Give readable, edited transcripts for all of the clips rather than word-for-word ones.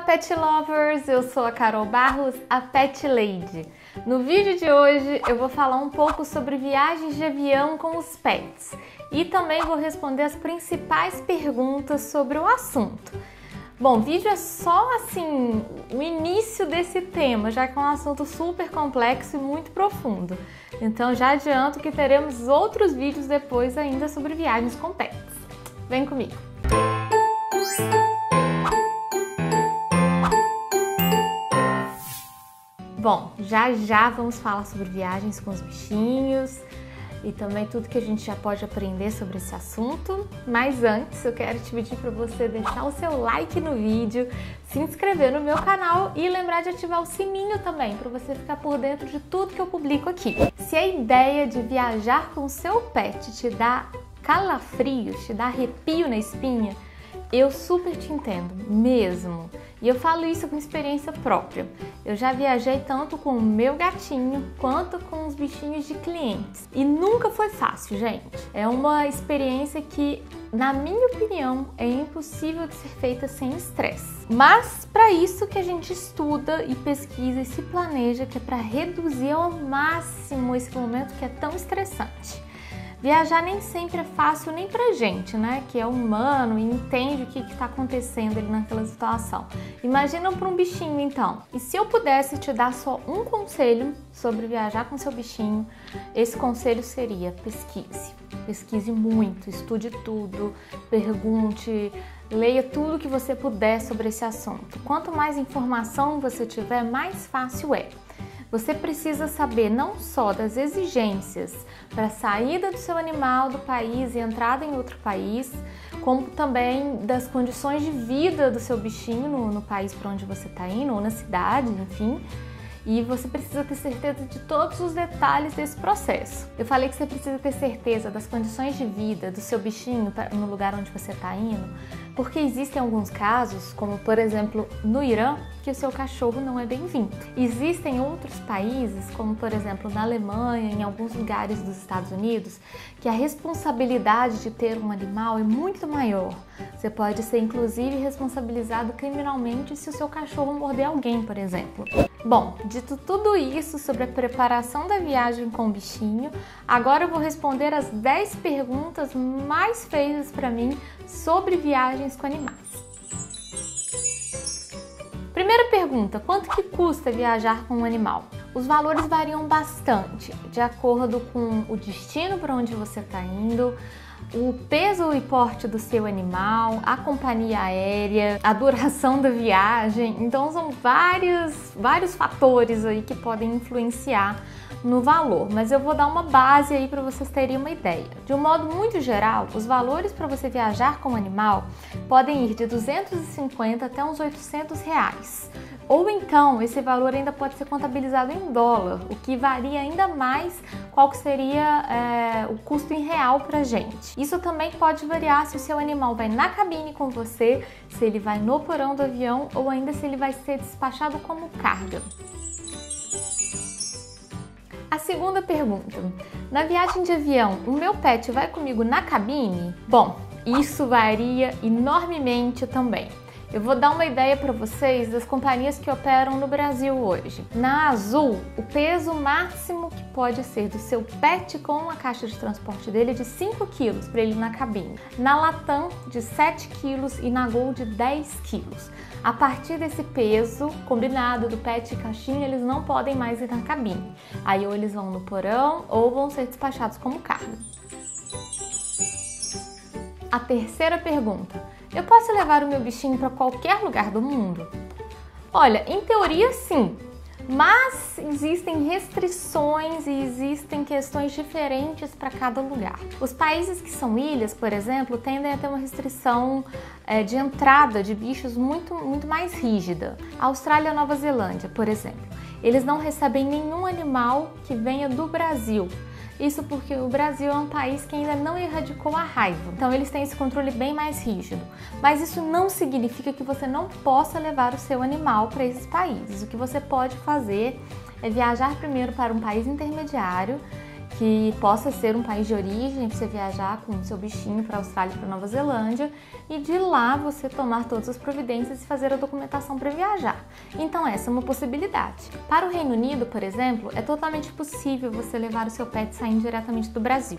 Pet Lovers! Eu sou a Carol Barros, a Pet Lady. No vídeo de hoje eu vou falar um pouco sobre viagens de avião com os pets e também vou responder as principais perguntas sobre o assunto. Bom, o vídeo é só assim o início desse tema, já que é um assunto super complexo e muito profundo. Então já adianto que teremos outros vídeos depois ainda sobre viagens com pets. Vem comigo! Bom, já vamos falar sobre viagens com os bichinhos e também tudo que a gente já pode aprender sobre esse assunto. Mas antes eu quero te pedir para você deixar o seu like no vídeo, se inscrever no meu canal e lembrar de ativar o sininho também, para você ficar por dentro de tudo que eu publico aqui. Se a ideia de viajar com o seu pet te dá calafrios, te dá arrepio na espinha, eu super te entendo, mesmo. E eu falo isso com experiência própria. Eu já viajei tanto com o meu gatinho quanto com os bichinhos de clientes. E nunca foi fácil, gente. É uma experiência que, na minha opinião, é impossível de ser feita sem estresse. Mas para isso que a gente estuda e pesquisa e se planeja, que é para reduzir ao máximo esse momento que é tão estressante. Viajar nem sempre é fácil nem pra gente, né? Que é humano e entende o que está acontecendo ali naquela situação. Imagina para um bichinho, então. E se eu pudesse te dar só um conselho sobre viajar com seu bichinho, esse conselho seria: pesquise. Pesquise muito, estude tudo, pergunte, leia tudo que você puder sobre esse assunto. Quanto mais informação você tiver, mais fácil é. Você precisa saber não só das exigências para a saída do seu animal do país e entrada em outro país, como também das condições de vida do seu bichinho no país para onde você está indo, ou na cidade, enfim. E você precisa ter certeza de todos os detalhes desse processo. Eu falei que você precisa ter certeza das condições de vida do seu bichinho no lugar onde você está indo, porque existem alguns casos, como por exemplo no Irã, que o seu cachorro não é bem-vindo. Existem outros países, como por exemplo na Alemanha, em alguns lugares dos Estados Unidos, que a responsabilidade de ter um animal é muito maior. Você pode ser inclusive responsabilizado criminalmente se o seu cachorro morder alguém, por exemplo. Bom, dito tudo isso sobre a preparação da viagem com o bichinho, agora eu vou responder as 10 perguntas mais feitas para mim sobre viagens com animais. Primeira pergunta: quanto que custa viajar com um animal? Os valores variam bastante, de acordo com o destino para onde você está indo, o peso e porte do seu animal, a companhia aérea, a duração da viagem. Então são vários fatores aí que podem influenciar no valor, mas eu vou dar uma base aí para vocês terem uma ideia. De um modo muito geral, os valores para você viajar com o animal podem ir de 250 até uns 800 reais. Ou então, esse valor ainda pode ser contabilizado em dólar, o que varia ainda mais qual que seria o custo em real pra gente. Isso também pode variar se o seu animal vai na cabine com você, se ele vai no porão do avião ou ainda se ele vai ser despachado como carga. A segunda pergunta: na viagem de avião, o meu pet vai comigo na cabine? Bom, isso varia enormemente também. Eu vou dar uma ideia para vocês das companhias que operam no Brasil hoje. Na Azul, o peso máximo que pode ser do seu pet com a caixa de transporte dele é de 5 kg para ele ir na cabine. Na Latam, de 7 kg e na Gol, de 10 kg. A partir desse peso combinado do pet e caixinha, eles não podem mais ir na cabine. Aí ou eles vão no porão ou vão ser despachados como carga. A terceira pergunta: eu posso levar o meu bichinho para qualquer lugar do mundo? Olha, em teoria sim, mas existem restrições e existem questões diferentes para cada lugar. Os países que são ilhas, por exemplo, tendem a ter uma restrição de entrada de bichos muito mais rígida. A Austrália e a Nova Zelândia, por exemplo, eles não recebem nenhum animal que venha do Brasil. Isso porque o Brasil é um país que ainda não erradicou a raiva, então eles têm esse controle bem mais rígido. Mas isso não significa que você não possa levar o seu animal para esses países. O que você pode fazer é viajar primeiro para um país intermediário que possa ser um país de origem para você viajar com o seu bichinho para a Austrália e para Nova Zelândia e de lá você tomar todas as providências e fazer a documentação para viajar. Então essa é uma possibilidade. Para o Reino Unido, por exemplo, é totalmente possível você levar o seu pet saindo diretamente do Brasil.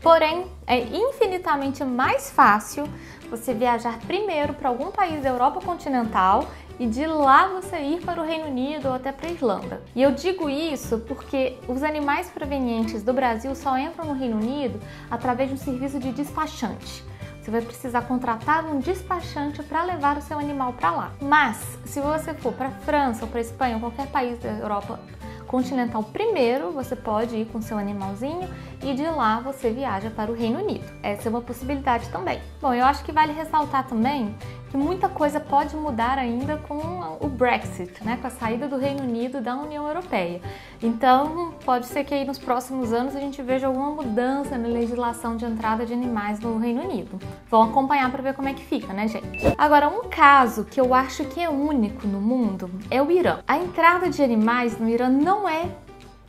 Porém, é infinitamente mais fácil você viajar primeiro para algum país da Europa continental e de lá você ir para o Reino Unido ou até para a Irlanda. E eu digo isso porque os animais provenientes do Brasil só entram no Reino Unido através de um serviço de despachante. Você vai precisar contratar um despachante para levar o seu animal para lá. Mas, se você for para a França ou para a Espanha ou qualquer país da Europa continental primeiro, você pode ir com seu animalzinho e de lá você viaja para o Reino Unido. Essa é uma possibilidade também. Bom, eu acho que vale ressaltar também que muita coisa pode mudar ainda com o Brexit, né? Com a saída do Reino Unido da União Europeia. Então, pode ser que aí nos próximos anos a gente veja alguma mudança na legislação de entrada de animais no Reino Unido. Vamos acompanhar para ver como é que fica, né, gente? Agora, um caso que eu acho que é único no mundo é o Irã. A entrada de animais no Irã não é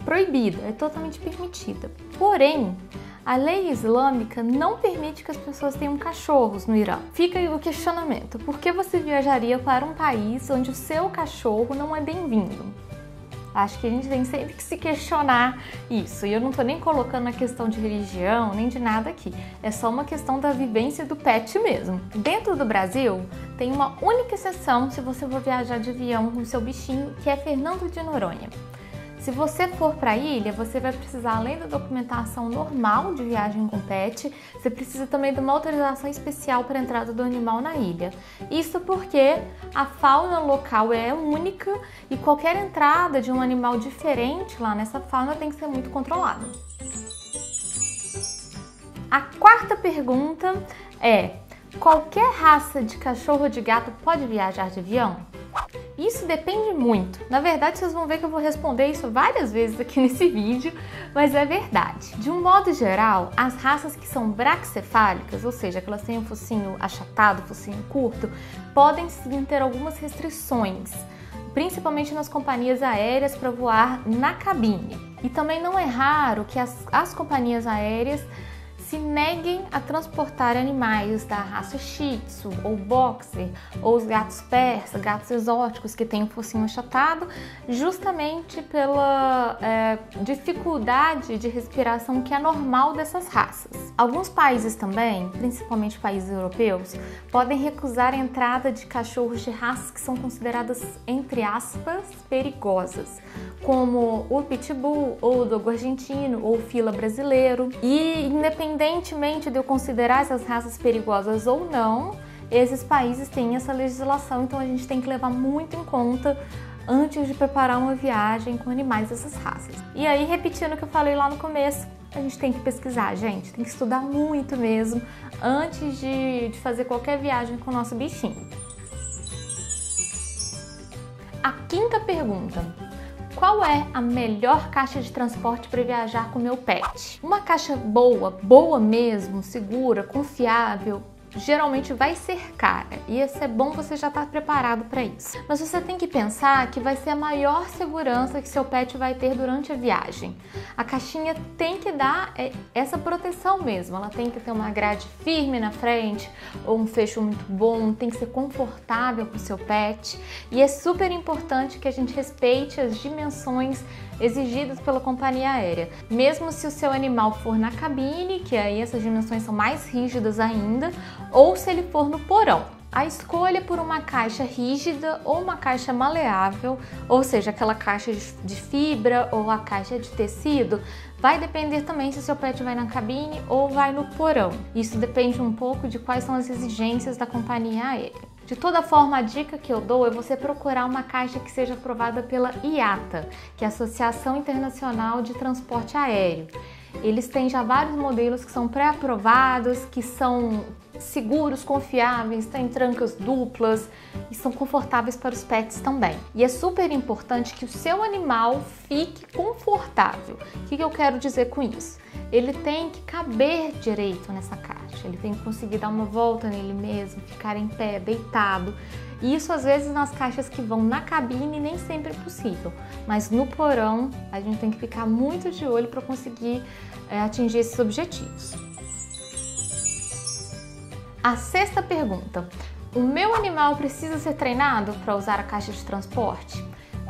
proibida, é totalmente permitida. Porém, a lei islâmica não permite que as pessoas tenham cachorros no Irã. Fica aí o questionamento: por que você viajaria para um país onde o seu cachorro não é bem-vindo? Acho que a gente tem sempre que se questionar isso. E eu não tô nem colocando a questão de religião, nem de nada aqui. É só uma questão da vivência do pet mesmo. Dentro do Brasil, tem uma única exceção se você for viajar de avião com o seu bichinho, que é Fernando de Noronha. Se você for para a ilha, você vai precisar, além da documentação normal de viagem com pet, você precisa também de uma autorização especial para a entrada do animal na ilha. Isso porque a fauna local é única e qualquer entrada de um animal diferente lá nessa fauna tem que ser muito controlada. A quarta pergunta é: qualquer raça de cachorro ou de gato pode viajar de avião? Isso depende muito. Na verdade, vocês vão ver que eu vou responder isso várias vezes aqui nesse vídeo, mas é verdade. De um modo geral, as raças que são braquicefálicas, ou seja, que elas têm um focinho achatado, focinho curto, podem sim ter algumas restrições, principalmente nas companhias aéreas para voar na cabine. E também não é raro que as companhias aéreas se neguem a transportar animais da raça Shih Tzu ou Boxer ou os gatos persa, gatos exóticos que têm o focinho achatado, justamente pela dificuldade de respiração que é normal dessas raças. Alguns países também, principalmente países europeus, podem recusar a entrada de cachorros de raças que são consideradas, entre aspas, perigosas, como o Pitbull ou o Dogo argentino ou o Fila brasileiro. E independentemente de eu considerar essas raças perigosas ou não, esses países têm essa legislação, então a gente tem que levar muito em conta antes de preparar uma viagem com animais dessas raças. E aí, repetindo o que eu falei lá no começo, a gente tem que pesquisar, gente, tem que estudar muito mesmo antes de fazer qualquer viagem com o nosso bichinho. A quinta pergunta: qual é a melhor caixa de transporte para viajar com o meu pet? Uma caixa boa mesmo, segura, confiável, geralmente vai ser cara, e isso é bom você já estar preparado para isso. Mas você tem que pensar que vai ser a maior segurança que seu pet vai ter durante a viagem. A caixinha tem que dar essa proteção mesmo, ela tem que ter uma grade firme na frente ou um fecho muito bom, tem que ser confortável para o seu pet, e é super importante que a gente respeite as dimensões exigidas pela companhia aérea. Mesmo se o seu animal for na cabine, que aí essas dimensões são mais rígidas ainda, ou se ele for no porão. A escolha por uma caixa rígida ou uma caixa maleável, ou seja, aquela caixa de fibra ou a caixa de tecido, vai depender também se o seu pet vai na cabine ou vai no porão. Isso depende um pouco de quais são as exigências da companhia aérea. De toda forma, a dica que eu dou é você procurar uma caixa que seja aprovada pela IATA, que é a Associação Internacional de Transporte Aéreo. Eles têm já vários modelos que são pré-aprovados, que são seguros, confiáveis, têm trancas duplas e são confortáveis para os pets também. E é super importante que o seu animal fique confortável. O que eu quero dizer com isso? Ele tem que caber direito nessa caixa, ele tem que conseguir dar uma volta nele mesmo, ficar em pé, deitado. E isso às vezes nas caixas que vão na cabine nem sempre é possível, mas no porão a gente tem que ficar muito de olho para conseguir atingir esses objetivos. A sexta pergunta: o meu animal precisa ser treinado para usar a caixa de transporte?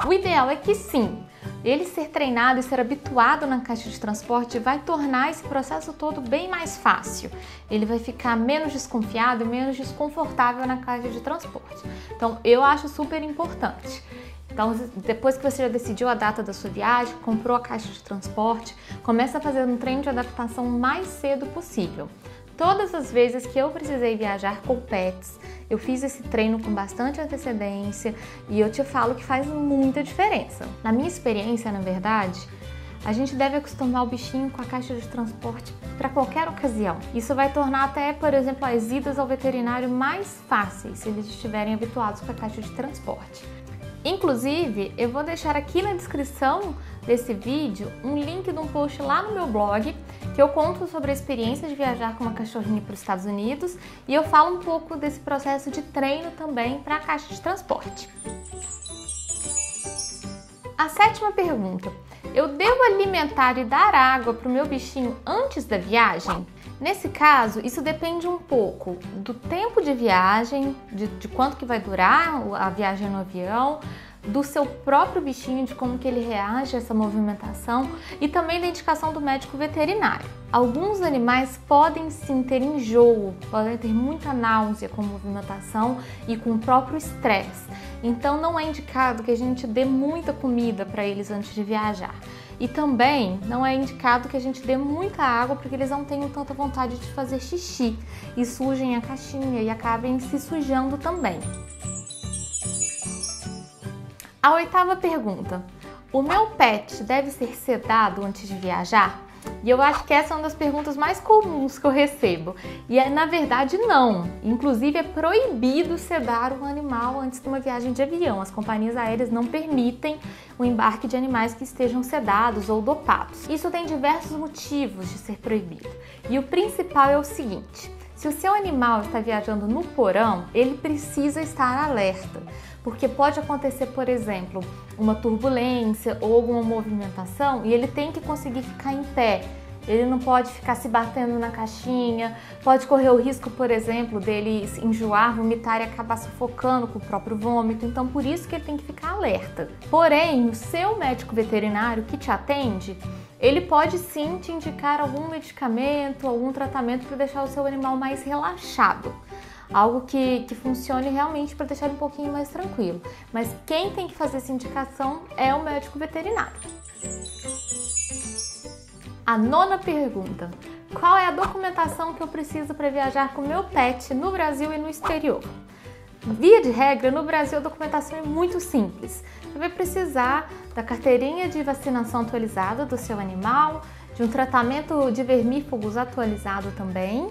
O ideal é que sim. Ele ser treinado e ser habituado na caixa de transporte vai tornar esse processo todo bem mais fácil. Ele vai ficar menos desconfiado e menos desconfortável na caixa de transporte. Então, eu acho super importante. Então, depois que você já decidiu a data da sua viagem, comprou a caixa de transporte, começa a fazer um treino de adaptação o mais cedo possível. Todas as vezes que eu precisei viajar com pets, eu fiz esse treino com bastante antecedência e eu te falo que faz muita diferença. Na minha experiência, na verdade, a gente deve acostumar o bichinho com a caixa de transporte para qualquer ocasião. Isso vai tornar até, por exemplo, as idas ao veterinário mais fáceis se eles estiverem habituados com a caixa de transporte. Inclusive, eu vou deixar aqui na descrição desse vídeo um link de um post lá no meu blog que eu conto sobre a experiência de viajar com uma cachorrinha para os Estados Unidos e eu falo um pouco desse processo de treino também para a caixa de transporte. A sétima pergunta: eu devo alimentar e dar água para o meu bichinho antes da viagem? Nesse caso, isso depende um pouco do tempo de viagem, de quanto que vai durar a viagem no avião, do seu próprio bichinho, de como que ele reage a essa movimentação e também da indicação do médico veterinário. Alguns animais podem sim ter enjoo, podem ter muita náusea com movimentação e com o próprio estresse. Então não é indicado que a gente dê muita comida para eles antes de viajar. E também não é indicado que a gente dê muita água porque eles não tenham tanta vontade de fazer xixi e sujem a caixinha e acabem se sujando também. A oitava pergunta: o meu pet deve ser sedado antes de viajar? E eu acho que essa é uma das perguntas mais comuns que eu recebo. E na verdade não. Inclusive é proibido sedar um animal antes de uma viagem de avião. As companhias aéreas não permitem o embarque de animais que estejam sedados ou dopados. Isso tem diversos motivos de ser proibido. E o principal é o seguinte: se o seu animal está viajando no porão, ele precisa estar alerta, porque pode acontecer, por exemplo, uma turbulência ou alguma movimentação e ele tem que conseguir ficar em pé. Ele não pode ficar se batendo na caixinha, pode correr o risco, por exemplo, dele enjoar, vomitar e acabar sufocando com o próprio vômito. Então, por isso que ele tem que ficar alerta. Porém, o seu médico veterinário que te atende, ele pode sim te indicar algum medicamento, algum tratamento para deixar o seu animal mais relaxado. Algo que funcione realmente para deixar ele um pouquinho mais tranquilo. Mas quem tem que fazer essa indicação é o médico veterinário. A nona pergunta: qual é a documentação que eu preciso para viajar com meu pet no Brasil e no exterior? Via de regra, no Brasil a documentação é muito simples. Você vai precisar da carteirinha de vacinação atualizada do seu animal, de um tratamento de vermífugos atualizado também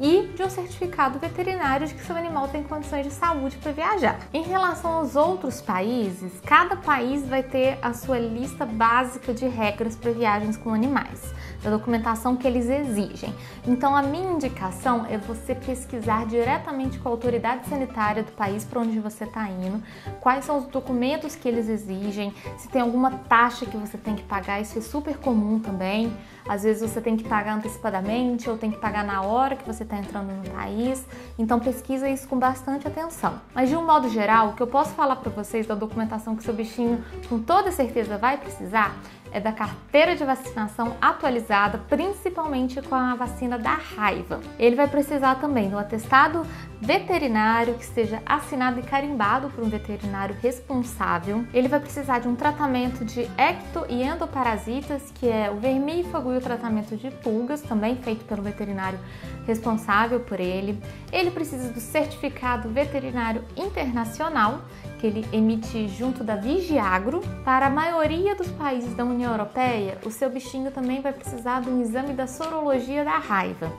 e de um certificado veterinário de que seu animal tem condições de saúde para viajar. Em relação aos outros países, cada país vai ter a sua lista básica de regras para viagens com animais, da documentação que eles exigem. Então a minha indicação é você pesquisar diretamente com a autoridade sanitária do país para onde você está indo, quais são os documentos que eles exigem, se tem alguma taxa que você tem que pagar, isso é super comum também. Às vezes você tem que pagar antecipadamente ou tem que pagar na hora que você está entrando no país, então pesquisa isso com bastante atenção. Mas de um modo geral, o que eu posso falar para vocês da documentação que seu bichinho com toda certeza vai precisar é da carteira de vacinação atualizada, principalmente com a vacina da raiva. Ele vai precisar também do atestado veterinário que esteja assinado e carimbado por um veterinário responsável. Ele vai precisar de um tratamento de ecto e endoparasitas, que é o vermífugo e o tratamento de pulgas, também feito pelo veterinário responsável por ele. Ele precisa do certificado veterinário internacional, que ele emite junto da Vigiagro. Para a maioria dos países da União Europeia, o seu bichinho também vai precisar de um exame da sorologia da raiva.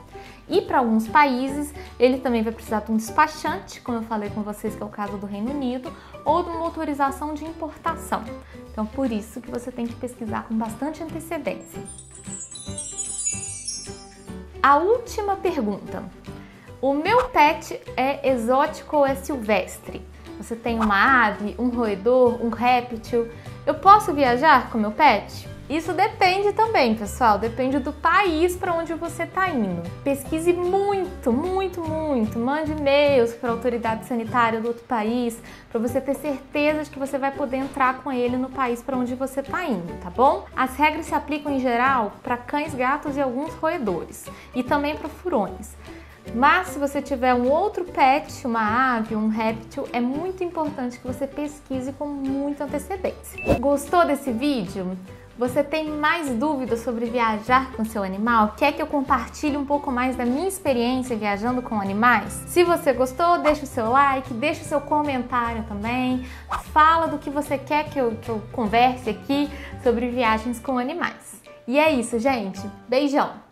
E para alguns países, ele também vai precisar de um despachante, como eu falei com vocês, que é o caso do Reino Unido, ou de uma autorização de importação. Então, por isso que você tem que pesquisar com bastante antecedência. A última pergunta: o meu pet é exótico ou é silvestre? você tem uma ave, um roedor, um réptil, eu posso viajar com meu pet? Isso depende também, pessoal, depende do país para onde você está indo. Pesquise muito, muito, muito. Mande e-mails para a autoridade sanitária do outro país para você ter certeza de que você vai poder entrar com ele no país para onde você está indo, tá bom? As regras se aplicam em geral para cães, gatos e alguns roedores e também para furões. Mas se você tiver um outro pet, uma ave, um réptil, é muito importante que você pesquise com muita antecedência. Gostou desse vídeo? Você tem mais dúvidas sobre viajar com seu animal? Quer que eu compartilhe um pouco mais da minha experiência viajando com animais? Se você gostou, deixa o seu like, deixa o seu comentário também. Fala do que você quer que eu converse aqui sobre viagens com animais. E é isso, gente. Beijão!